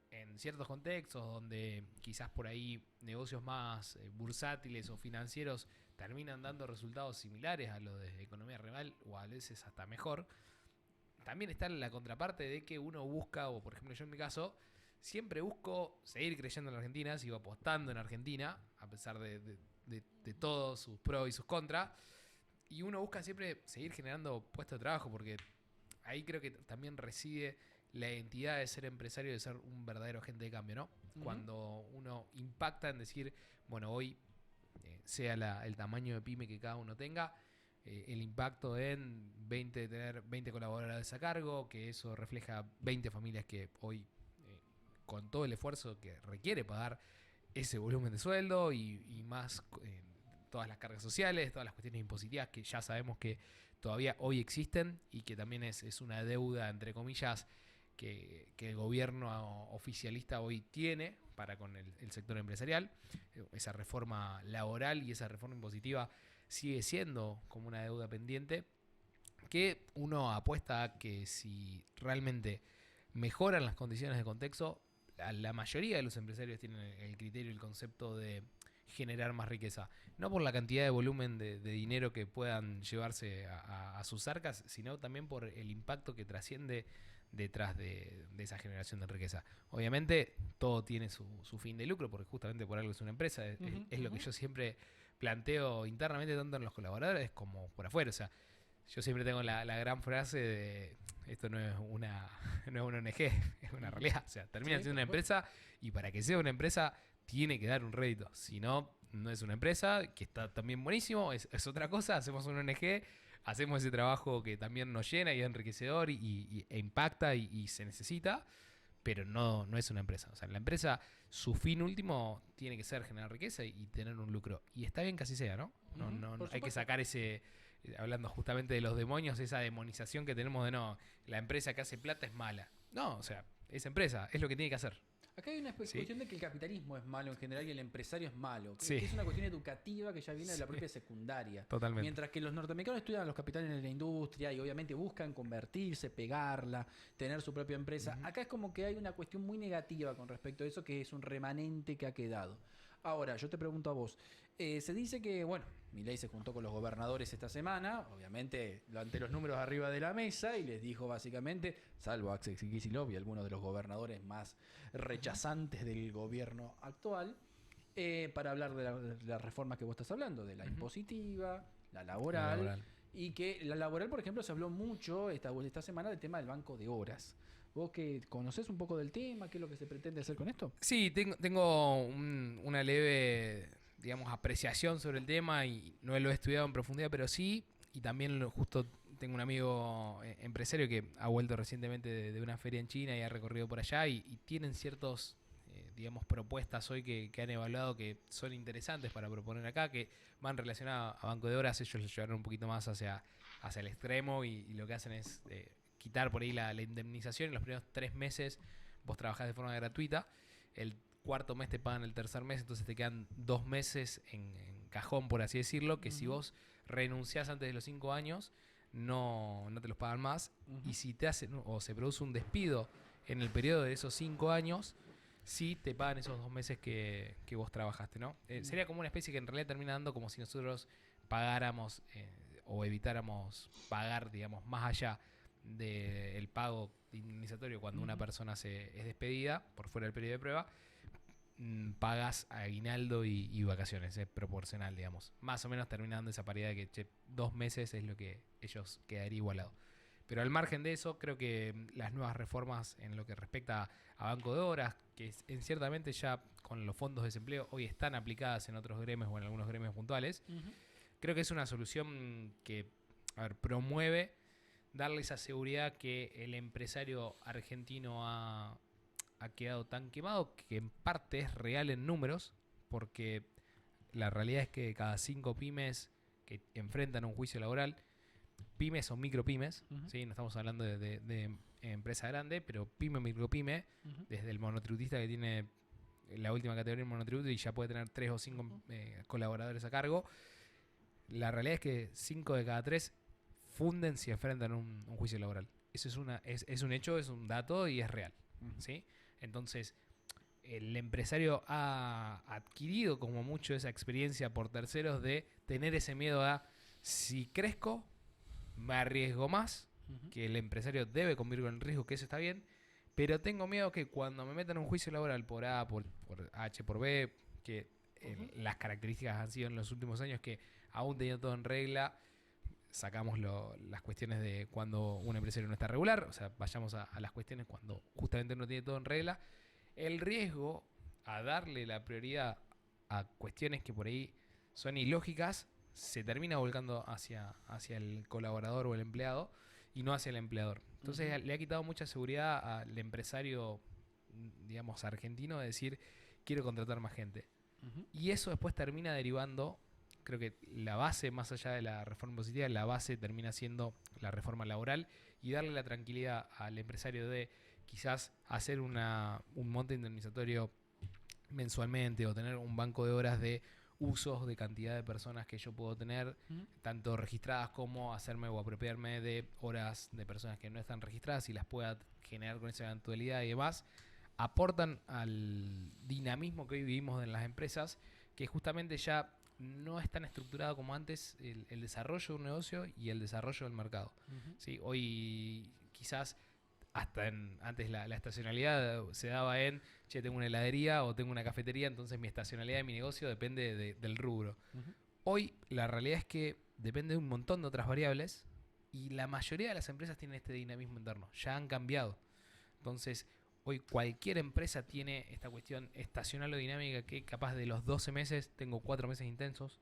en ciertos contextos donde quizás por ahí negocios más bursátiles o financieros terminan dando resultados similares a los de economía real o a veces hasta mejor, también está la contraparte de que uno busca, o por ejemplo yo en mi caso, siempre busco seguir creyendo en la Argentina, sigo apostando en Argentina, a pesar de todos sus pros y sus contras, y uno busca siempre seguir generando puestos de trabajo, porque ahí creo que también reside la identidad de ser empresario, de ser un verdadero agente de cambio, ¿no? Cuando uno impacta en decir, bueno, hoy sea el tamaño de pyme que cada uno tenga, el impacto en tener 20 colaboradores a cargo, que eso refleja 20 familias que hoy, con todo el esfuerzo que requiere pagar ese volumen de sueldo y más todas las cargas sociales, todas las cuestiones impositivas que ya sabemos que todavía hoy existen y que también es una deuda, entre comillas, que el gobierno oficialista hoy tiene para con el sector empresarial. Esa reforma laboral y esa reforma impositiva sigue siendo como una deuda pendiente que uno apuesta a que si realmente mejoran las condiciones de contexto, la mayoría de los empresarios tienen el criterio y el concepto de generar más riqueza, no por la cantidad de volumen de dinero que puedan llevarse a sus arcas, sino también por el impacto que trasciende detrás de esa generación de riqueza. Obviamente, todo tiene su fin de lucro, porque justamente por algo es una empresa. Es lo que yo siempre planteo internamente, tanto en los colaboradores como por afuera. O sea, yo siempre tengo la gran frase de esto no es una ONG, es una realidad. O sea, termina siendo una empresa y para que sea una empresa tiene que dar un rédito. Si no, no es una empresa, que está también buenísimo, es otra cosa. Hacemos una ONG, hacemos ese trabajo que también nos llena y es enriquecedor e impacta y se necesita, pero no es una empresa. O sea, la empresa, su fin último tiene que ser generar riqueza y tener un lucro. Y está bien que así sea, ¿no? No hay que sacar ese, hablando justamente de los demonios, esa demonización que tenemos de no, la empresa que hace plata es mala. No, o sea, es empresa, es lo que tiene que hacer. Acá hay una cuestión de que el capitalismo es malo en general y el empresario es malo. Sí. Que es una cuestión educativa que ya viene de la propia secundaria. Totalmente. Mientras que los norteamericanos estudian los capitales en la industria y obviamente buscan convertirse, pegarla, tener su propia empresa. Acá es como que hay una cuestión muy negativa con respecto a eso, que es un remanente que ha quedado. Ahora, yo te pregunto a vos. Se dice que, bueno, Milei se juntó con los gobernadores esta semana, obviamente ante los números arriba de la mesa, y les dijo básicamente, salvo a Axel Kicillof y algunos de los gobernadores más rechazantes del gobierno actual, para hablar de la reforma que vos estás hablando, de la impositiva, la laboral, y que la laboral, por ejemplo, se habló mucho esta semana del tema del banco de horas. ¿Vos que conocés un poco del tema? ¿Qué es lo que se pretende hacer con esto? Sí, tengo una leve, digamos, apreciación sobre el tema y no lo he estudiado en profundidad, pero sí, y también justo tengo un amigo empresario que ha vuelto recientemente de una feria en China y ha recorrido por allá y tienen ciertos, digamos, propuestas hoy que han evaluado que son interesantes para proponer acá, que van relacionadas a banco de horas. Ellos lo llevaron un poquito más hacia el extremo y lo que hacen es quitar por ahí la indemnización. En los primeros 3 meses vos trabajás de forma gratuita, el cuarto mes te pagan el tercer mes, entonces te quedan 2 meses en cajón, por así decirlo, que si vos renunciás antes de los 5 años, no te los pagan más. Y si te hacen o se produce un despido en el periodo de esos 5 años, sí te pagan esos 2 meses que vos trabajaste, ¿no? Sería como una especie que en realidad termina dando como si nosotros pagáramos o evitáramos pagar, digamos, más allá del pago indemnizatorio cuando una persona es despedida por fuera del periodo de prueba. Pagas aguinaldo y vacaciones, es proporcional, digamos. Más o menos terminando esa paridad de que 2 meses es lo que ellos quedaría igualado. Pero al margen de eso, creo que las nuevas reformas en lo que respecta a banco de horas, que ciertamente ya con los fondos de desempleo hoy están aplicadas en otros gremios o en algunos gremios puntuales, creo que es una solución que, promueve darle esa seguridad que el empresario argentino ha quedado tan quemado, que en parte es real en números, porque la realidad es que cada 5 pymes que enfrentan un juicio laboral, pymes o micropymes, ¿sí? No estamos hablando de empresa grande, pero pyme o micropyme, desde el monotributista que tiene la última categoría en monotributo y ya puede tener 3 o 5 colaboradores a cargo, la realidad es que 5 de cada 3 funden si enfrentan un juicio laboral. Eso es un hecho, es un dato y es real, ¿sí? Entonces, el empresario ha adquirido como mucho esa experiencia por terceros de tener ese miedo a, si crezco, me arriesgo más, que el empresario debe convivir con el riesgo, que eso está bien, pero tengo miedo que cuando me metan un juicio laboral por A, por H, por B, que las características han sido en los últimos años que aún teniendo todo en regla, sacamos las cuestiones de cuando un empresario no está regular, o sea, vayamos a las cuestiones cuando justamente no tiene todo en regla. El riesgo a darle la prioridad a cuestiones que por ahí son ilógicas se termina volcando hacia el colaborador o el empleado y no hacia el empleador. Entonces le ha quitado mucha seguridad al empresario, digamos, argentino de decir, quiero contratar más gente. Y eso después termina derivando, creo que la base, más allá de la reforma impositiva, la base termina siendo la reforma laboral y darle la tranquilidad al empresario de quizás hacer un monte indemnizatorio mensualmente o tener un banco de horas de usos de cantidad de personas que yo puedo tener, tanto registradas como hacerme o apropiarme de horas de personas que no están registradas y las pueda generar con esa eventualidad y demás, aportan al dinamismo que hoy vivimos en las empresas, que justamente ya no es tan estructurado como antes el desarrollo de un negocio y el desarrollo del mercado. ¿Sí? Hoy quizás antes la estacionalidad se daba en, che, tengo una heladería o tengo una cafetería, entonces mi estacionalidad de mi negocio depende del rubro. Hoy la realidad es que depende de un montón de otras variables y la mayoría de las empresas tienen este dinamismo interno, ya han cambiado. Entonces, hoy cualquier empresa tiene esta cuestión estacional o dinámica que capaz de los 12 meses tengo 4 meses intensos,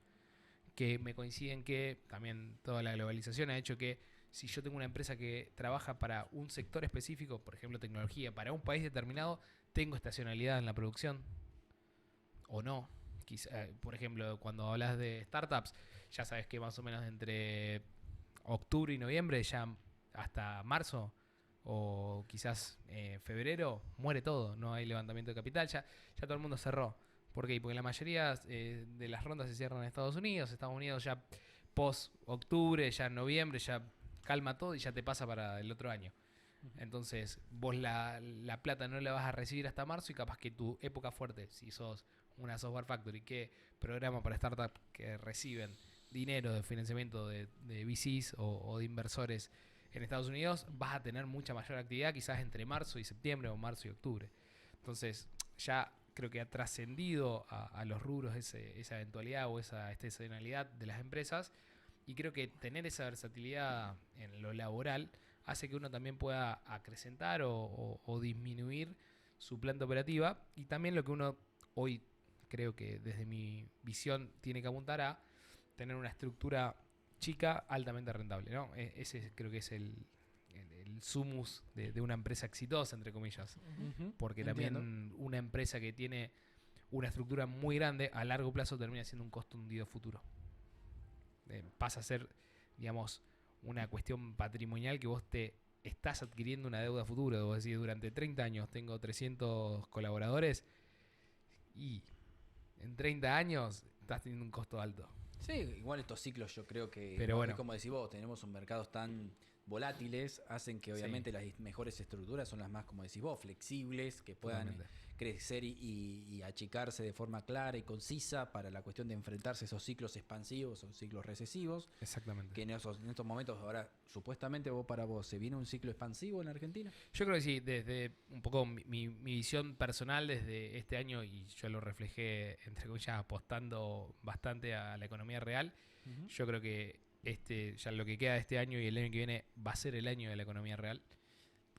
que me coinciden que también toda la globalización ha hecho que si yo tengo una empresa que trabaja para un sector específico, por ejemplo tecnología, para un país determinado, tengo estacionalidad en la producción o no. Por ejemplo, cuando hablas de startups, ya sabes que más o menos entre octubre y noviembre, ya hasta marzo o quizás febrero, muere todo, no hay levantamiento de capital, ya todo el mundo cerró. ¿Por qué? Porque la mayoría de las rondas se cierran en Estados Unidos ya post octubre, ya en noviembre, ya calma todo y ya te pasa para el otro año. Entonces, vos la plata no la vas a recibir hasta marzo y capaz que tu época fuerte, si sos una software factory que programa para startups que reciben dinero de financiamiento de VCs o de inversores en Estados Unidos, vas a tener mucha mayor actividad quizás entre marzo y septiembre o marzo y octubre. Entonces, ya creo que ha trascendido a los rubros esa eventualidad o esa estacionalidad de las empresas. Y creo que tener esa versatilidad en lo laboral hace que uno también pueda acrecentar o disminuir su planta operativa. Y también lo que uno hoy creo que desde mi visión tiene que apuntar a tener una estructura chica altamente rentable, ¿no? Ese creo que es el sumus de una empresa exitosa, entre comillas. Porque Entiendo. también una empresa que tiene una estructura muy grande a largo plazo termina siendo un costo hundido futuro. Pasa a ser, digamos, una cuestión patrimonial que vos te estás adquiriendo una deuda futura. Vos decís, durante 30 años tengo 300 colaboradores y en 30 años estás teniendo un costo alto. Sí, igual estos ciclos yo creo que, Pero bueno, como decís vos, tenemos un mercados tan volátiles, hacen que obviamente las mejores estructuras son las más, como decís vos, flexibles, que puedan crecer y achicarse de forma clara y concisa para la cuestión de enfrentarse a esos ciclos expansivos o ciclos recesivos. Exactamente. Que en estos momentos ahora, supuestamente para vos, ¿se viene un ciclo expansivo en Argentina? Yo creo que sí, desde un poco mi visión personal desde este año, y yo lo reflejé, entre comillas, apostando bastante a la economía real. Yo creo que ya lo que queda de este año y el año que viene va a ser el año de la economía real.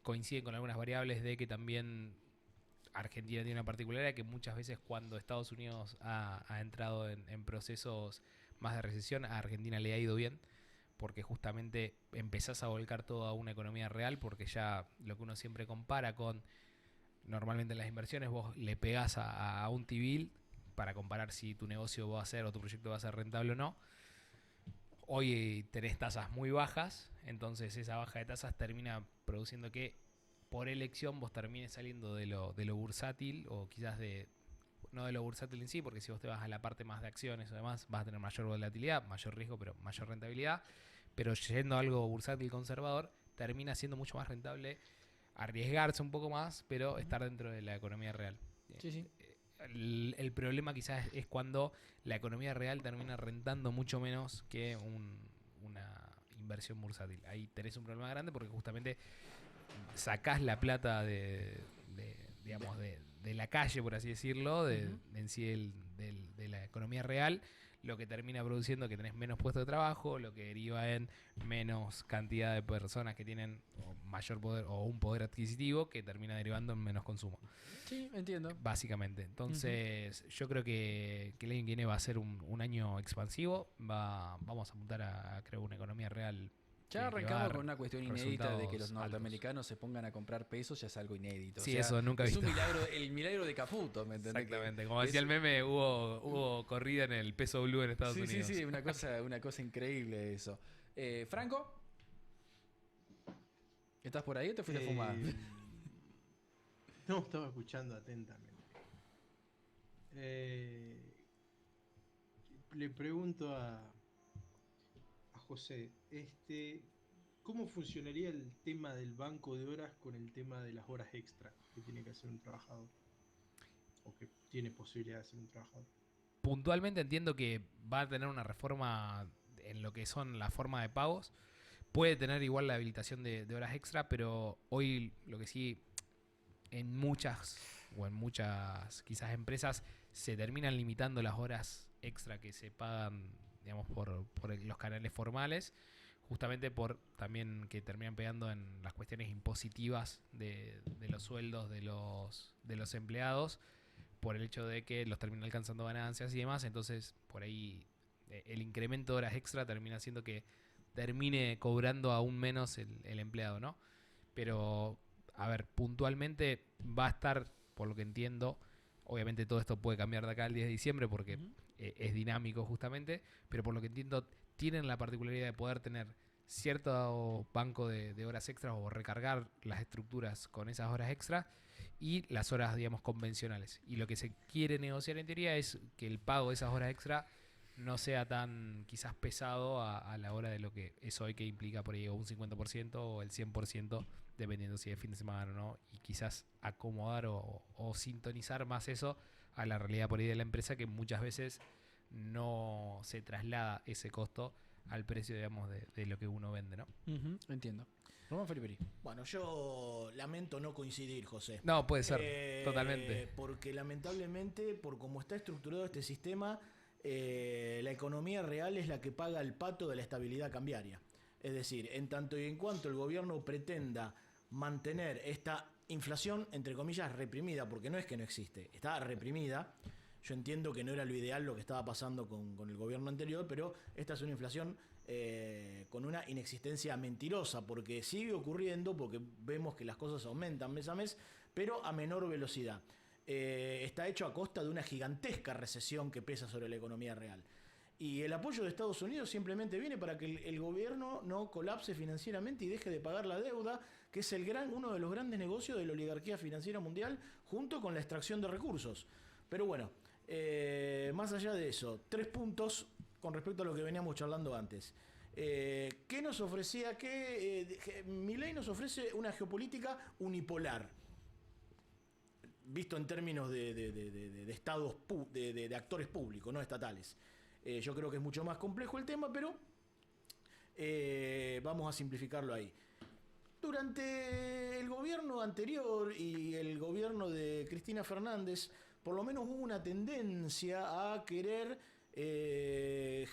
Coinciden con algunas variables de que también Argentina tiene una particularidad que muchas veces cuando Estados Unidos ha entrado en procesos más de recesión, a Argentina le ha ido bien, porque justamente empezás a volcar todo a una economía real, porque ya lo que uno siempre compara con, normalmente en las inversiones vos le pegás a un T-bill para comparar si tu negocio va a ser o tu proyecto va a ser rentable o no. Hoy tenés tasas muy bajas, entonces esa baja de tasas termina produciendo que por elección vos termines saliendo de lo bursátil, o quizás no de lo bursátil en sí, porque si vos te vas a la parte más de acciones o demás, vas a tener mayor volatilidad, mayor riesgo, pero mayor rentabilidad. Pero yendo a algo bursátil conservador, termina siendo mucho más rentable arriesgarse un poco más, pero estar dentro de la economía real. Sí. El problema quizás es cuando la economía real termina rentando mucho menos que una inversión bursátil. Ahí tenés un problema grande porque justamente sacás la plata de la calle, por así decirlo, en sí de la economía real, lo que termina produciendo que tenés menos puestos de trabajo, lo que deriva en menos cantidad de personas que tienen mayor poder o un poder adquisitivo, que termina derivando en menos consumo. Sí, entiendo. Básicamente. Entonces, yo creo que el año que viene va a ser un año expansivo. Vamos a apuntar a creo, una economía real. Ya arrancamos con una cuestión inédita de que los norteamericanos se pongan a comprar pesos, ya es algo inédito. Sí, o sea, eso nunca he visto. Es un milagro, el milagro de Caputo, ¿me entendés? Exactamente, como decía el meme, hubo corrida en el peso blue en Estados Unidos. Sí, una cosa increíble eso. Franco, ¿estás por ahí o te fuiste a fumar? No, estaba escuchando atentamente. Le pregunto a José, ¿cómo funcionaría el tema del banco de horas con el tema de las horas extra que tiene que hacer un trabajador? O que tiene posibilidad de hacer un trabajador. Puntualmente entiendo que va a tener una reforma en lo que son la forma de pagos, puede tener igual la habilitación de horas extra, pero hoy lo que sí, en muchas quizás empresas, se terminan limitando las horas extra que se pagan, digamos, por los canales formales, justamente por también que terminan pegando en las cuestiones impositivas de los sueldos de los empleados, por el hecho de que los terminan alcanzando ganancias y demás. Entonces, por ahí el incremento de horas extra termina haciendo que termine cobrando aún menos el empleado, ¿no? Pero, a ver, puntualmente va a estar, por lo que entiendo, obviamente todo esto puede cambiar de acá al 10 de diciembre porque es dinámico justamente, pero por lo que entiendo tienen la particularidad de poder tener cierto banco de horas extras o recargar las estructuras con esas horas extras y las horas, digamos, convencionales. Y lo que se quiere negociar en teoría es que el pago de esas horas extra no sea tan quizás pesado a la hora de lo que es hoy, que implica por ahí un 50% o el 100%, dependiendo si es fin de semana o no, y quizás acomodar o sintonizar más eso a la realidad por ahí de la empresa, que muchas veces no se traslada ese costo al precio, digamos, de lo que uno vende, ¿no? Entiendo. Román Feliperi. Bueno, yo lamento no coincidir, José. No, puede ser, totalmente. Porque lamentablemente, por cómo está estructurado este sistema, la economía real es la que paga el pato de la estabilidad cambiaria. Es decir, en tanto y en cuanto el gobierno pretenda mantener esta inflación, entre comillas, reprimida, porque no es que no existe, está reprimida. Yo entiendo que no era lo ideal lo que estaba pasando con el gobierno anterior, pero esta es una inflación con una inexistencia mentirosa, porque sigue ocurriendo, porque vemos que las cosas aumentan mes a mes, pero a menor velocidad. Está hecho a costa de una gigantesca recesión que pesa sobre la economía real. Y el apoyo de Estados Unidos simplemente viene para que el gobierno no colapse financieramente y deje de pagar la deuda, que es uno de los grandes negocios de la oligarquía financiera mundial, junto con la extracción de recursos. Pero bueno, más allá de eso, 3 puntos con respecto a lo que veníamos charlando antes. ¿Qué nos ofrecía? Milei nos ofrece una geopolítica unipolar, visto en términos de estados, de actores públicos, no estatales. Yo creo que es mucho más complejo el tema, pero vamos a simplificarlo ahí. Durante el gobierno anterior y el gobierno de Cristina Fernández, por lo menos hubo una tendencia a querer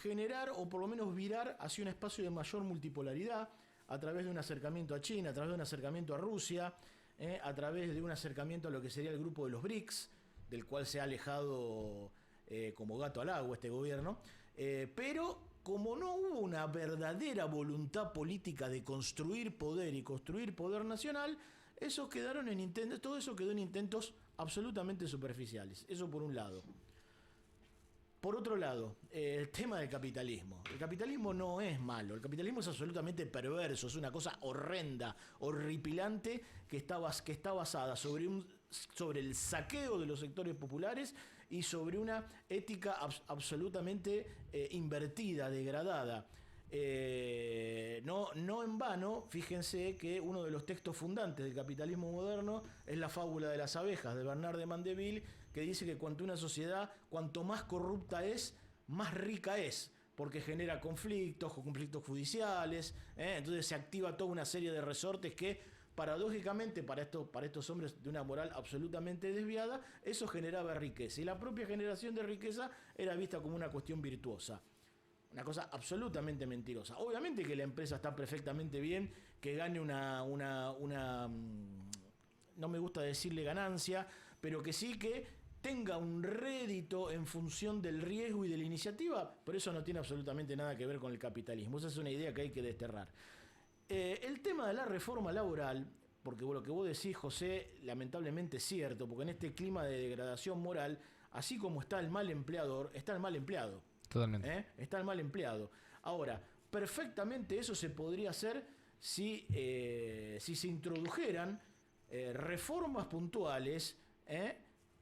generar o por lo menos virar hacia un espacio de mayor multipolaridad a través de un acercamiento a China, a través de un acercamiento a Rusia, a través de un acercamiento a lo que sería el grupo de los BRICS, del cual se ha alejado como gato al agua este gobierno, pero como no hubo una verdadera voluntad política de construir poder y construir poder nacional, todo eso quedó en intentos absolutamente superficiales. Eso por un lado. Por otro lado, el tema del capitalismo. El capitalismo no es malo, el capitalismo es absolutamente perverso, es una cosa horrenda, horripilante, que está basada sobre el saqueo de los sectores populares y sobre una ética absolutamente invertida, degradada. No en vano, fíjense que uno de los textos fundantes del capitalismo moderno es la fábula de las abejas de Bernard de Mandeville, que dice que una sociedad, cuanto más corrupta es, más rica es, porque genera conflictos judiciales, entonces se activa toda una serie de resortes que, paradójicamente, para estos hombres de una moral absolutamente desviada, eso generaba riqueza, y la propia generación de riqueza era vista como una cuestión virtuosa. Una cosa absolutamente mentirosa. Obviamente que la empresa está perfectamente bien, que gane una no me gusta decirle ganancia, pero que sí que tenga un rédito en función del riesgo y de la iniciativa, pero eso no tiene absolutamente nada que ver con el capitalismo. Esa es una idea que hay que desterrar. El tema de la reforma laboral, porque lo que vos decís, José, lamentablemente es cierto, porque en este clima de degradación moral, así como está el mal empleador, está el mal empleado. Totalmente. Está el mal empleado. Ahora, perfectamente eso se podría hacer si se introdujeran reformas puntuales,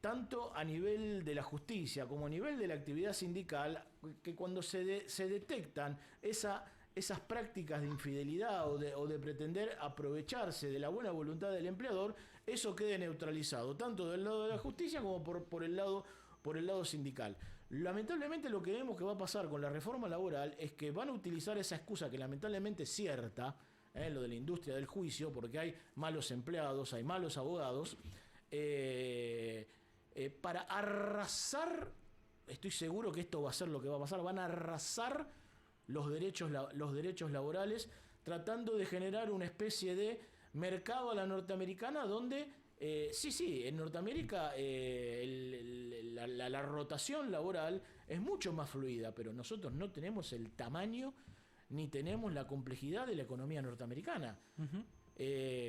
tanto a nivel de la justicia como a nivel de la actividad sindical, que cuando se detectan esas prácticas de infidelidad o de pretender aprovecharse de la buena voluntad del empleador, eso quede neutralizado, tanto del lado de la justicia como por el lado sindical. Lamentablemente lo que vemos que va a pasar con la reforma laboral es que van a utilizar esa excusa que lamentablemente es cierta, lo de la industria del juicio, porque hay malos empleados, hay malos abogados, para arrasar, estoy seguro que esto va a ser lo que va a pasar, van a arrasar los derechos laborales, tratando de generar una especie de mercado a la norteamericana donde, en Norteamérica la rotación laboral es mucho más fluida, pero nosotros no tenemos el tamaño ni tenemos la complejidad de la economía norteamericana.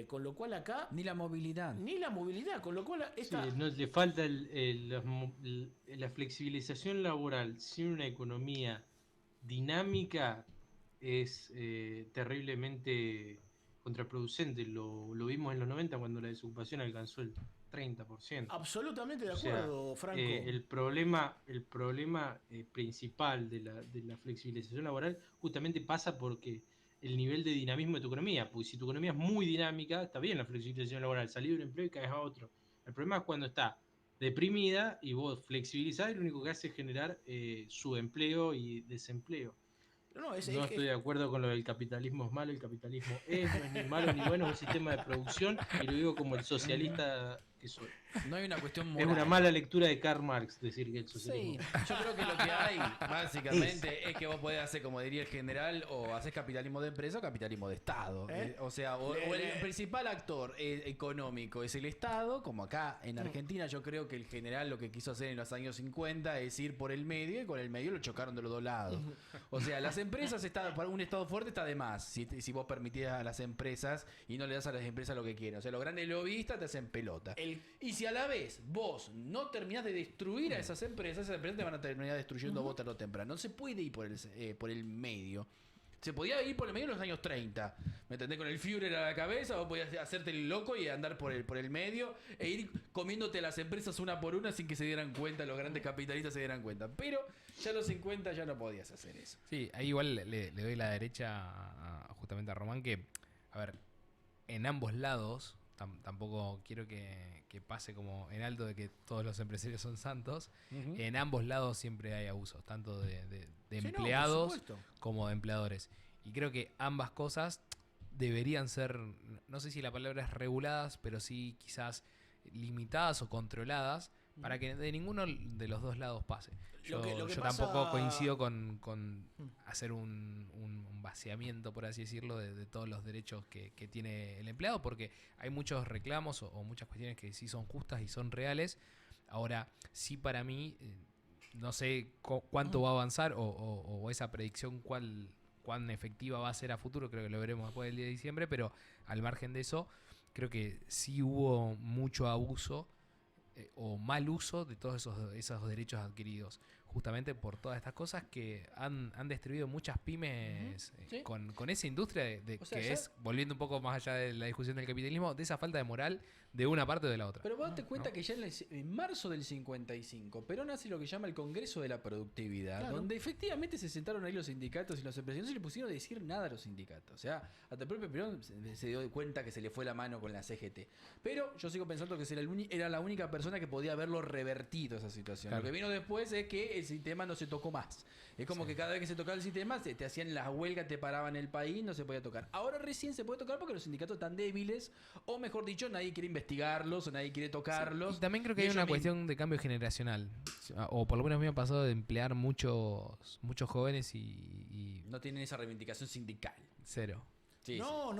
Con lo cual acá... Ni la movilidad, con lo cual... No, le falta la flexibilización laboral sin una economía dinámica es terriblemente contraproducente. Lo vimos en los 90 cuando la desocupación alcanzó el 30%. Absolutamente de acuerdo, Franco. El problema principal de la flexibilización laboral justamente pasa porque el nivel de dinamismo de tu economía, porque si tu economía es muy dinámica, está bien la flexibilización laboral, salís de un empleo y caes a otro. El problema es cuando está deprimida y vos flexibilizás y lo único que hace es generar subempleo y desempleo. No estoy de acuerdo con lo del capitalismo es malo, el capitalismo no es ni malo ni bueno, es un sistema de producción, y lo digo como el socialista que soy. No hay una cuestión moral. Es una mala lectura de Karl Marx decir que el socialismo... Sí, yo creo que lo que hay básicamente es que vos podés hacer, como diría el general, o haces capitalismo de empresa o capitalismo de Estado. O sea, o el principal actor económico es el Estado, como acá en Argentina yo creo que el general lo que quiso hacer en los años 50 es ir por el medio, y con el medio lo chocaron de los dos lados. O sea, las empresas, para un Estado fuerte está de más, si vos permitís a las empresas y no le das a las empresas lo que quieren. O sea, los grandes lobbyistas te hacen pelota. Y si a la vez vos no terminás de destruir a esas empresas te van a terminar destruyendo vos tarde o temprano. No se puede ir por el medio. Se podía ir por el medio en los años 30. ¿Me entendés? Con el Führer a la cabeza, vos podías hacerte el loco y andar por el medio e ir comiéndote las empresas una por una sin que se dieran cuenta, los grandes capitalistas se dieran cuenta. Pero ya a los 50 ya no podías hacer eso. Sí, ahí igual le doy la derecha justamente a Román que, a ver, en ambos lados... Tampoco quiero que pase como en alto de que todos los empresarios son santos. En ambos lados siempre hay abusos, tanto de empleados como de empleadores. Y creo que ambas cosas deberían ser, no sé si la palabra es reguladas, pero sí quizás limitadas o controladas para que de ninguno de los dos lados pase. Yo tampoco coincido con hacer un vaciamiento, por así decirlo, de todos los derechos que tiene el empleado, porque hay muchos reclamos o muchas cuestiones que sí son justas y son reales. Ahora, sí, para mí, no sé cuánto va a avanzar o esa predicción cuán efectiva va a ser a futuro, creo que lo veremos después del día de diciembre, pero al margen de eso, creo que sí hubo mucho abuso o mal uso de todos esos derechos adquiridos, justamente por todas estas cosas que han destruido muchas pymes con esa industria volviendo un poco más allá de la discusión del capitalismo, de esa falta de moral de una parte o de la otra. Pero vos date cuenta que ya en marzo del 55 Perón hace lo que llama el Congreso de la Productividad, donde efectivamente se sentaron ahí los sindicatos y los empresarios y le pusieron a decir nada a los sindicatos. O sea, hasta el propio Perón se dio cuenta que se le fue la mano con la CGT. Pero yo sigo pensando que era la única persona que podía haberlo revertido esa situación. Claro. Lo que vino después es que el sistema no se tocó más. Es como que cada vez que se tocaba el sistema te hacían las huelgas, te paraban el país, no se podía tocar. Ahora recién se puede tocar porque los sindicatos están débiles, o mejor dicho, nadie quiere investigarlos o nadie quiere tocarlos. Y también creo que hay una cuestión de cambio generacional, o por lo menos me ha pasado de emplear muchos jóvenes y no tienen esa reivindicación sindical. Cero. Sí, no.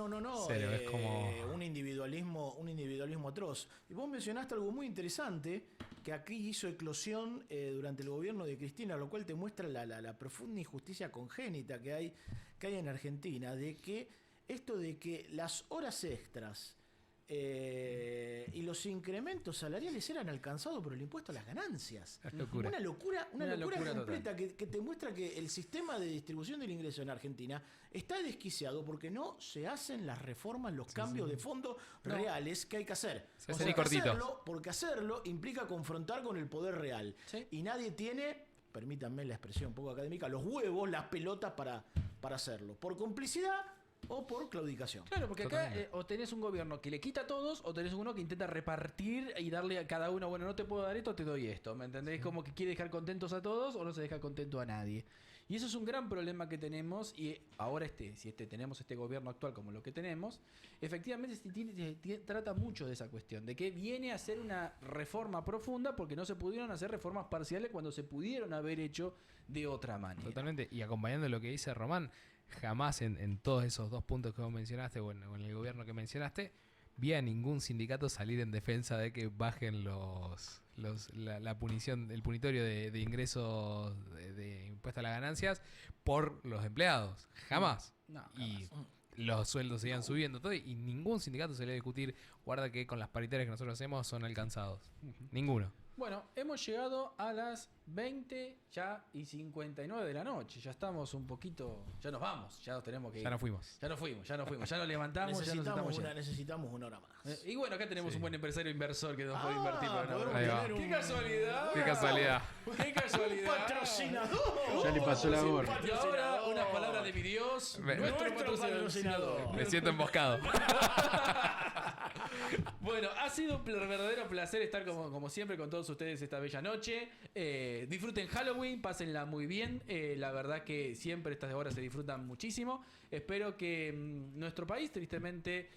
Cero, es como un individualismo atroz. Y vos mencionaste algo muy interesante que aquí hizo eclosión durante el gobierno de Cristina, lo cual te muestra la profunda injusticia congénita que hay en Argentina, de que esto de que las horas extras y los incrementos salariales eran alcanzados por el impuesto a las ganancias. Una locura completa que te muestra que el sistema de distribución del ingreso en Argentina está desquiciado porque no se hacen las reformas, los cambios de fondo reales que hay que hacer. Porque hacerlo implica confrontar con el poder real. ¿Sí? Y nadie tiene, permítanme la expresión un poco académica, los huevos, las pelotas para hacerlo. Por complicidad o por claudicación. Claro, porque acá Totalmente. o tenés un gobierno que le quita a todos o tenés uno que intenta repartir y darle a cada uno, bueno, no te puedo dar esto, te doy esto, ¿me entendés? Como que quiere dejar contentos a todos o no se deja contento a nadie. Y eso es un gran problema que tenemos y ahora si tenemos este gobierno actual como lo que tenemos, efectivamente trata mucho de esa cuestión, de que viene a hacer una reforma profunda porque no se pudieron hacer reformas parciales cuando se pudieron haber hecho de otra manera. Totalmente. Y acompañando lo que dice Román, jamás en todos esos dos puntos que vos mencionaste, o en el gobierno que mencionaste, vi a ningún sindicato salir en defensa de que bajen la punición, el punitorio de ingresos de impuesto a las ganancias por los empleados. Jamás. No, Y jamás. los sueldos seguían subiendo todo y ningún sindicato se le va a discutir, guarda que con las paritarias que nosotros hacemos son alcanzados. Ninguno. Bueno, hemos llegado a las 20 ya y 59 de la noche. Ya estamos un poquito. Ya nos vamos, ya nos tenemos que ir. Ya nos fuimos. Ya nos fuimos, ya nos levantamos, ya nos estamos yendo. Necesitamos una hora más. Y bueno, acá tenemos Sí. un buen empresario inversor que nos puede invertir para una podemos Ahí va. tener ¡Qué un- casualidad! Qué casualidad. ¡Qué casualidad! ¡Patrocinador! Ya le pasó la gorra. Y ahora unas palabras de mi Dios, nuestro patrocinador. Me siento emboscado. Bueno, ha sido un verdadero placer estar como siempre con todos ustedes esta bella noche. Disfruten Halloween, pásenla muy bien. La verdad que siempre estas horas se disfrutan muchísimo. Espero que nuestro país, tristemente,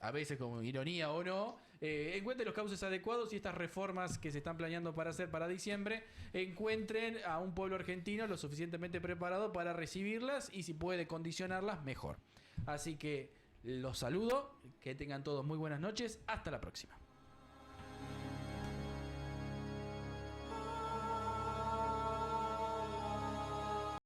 a veces como ironía o no, encuentre los cauces adecuados y estas reformas que se están planeando para hacer para diciembre encuentren a un pueblo argentino lo suficientemente preparado para recibirlas y si puede condicionarlas, mejor. Así que los saludo, que tengan todos muy buenas noches, hasta la próxima.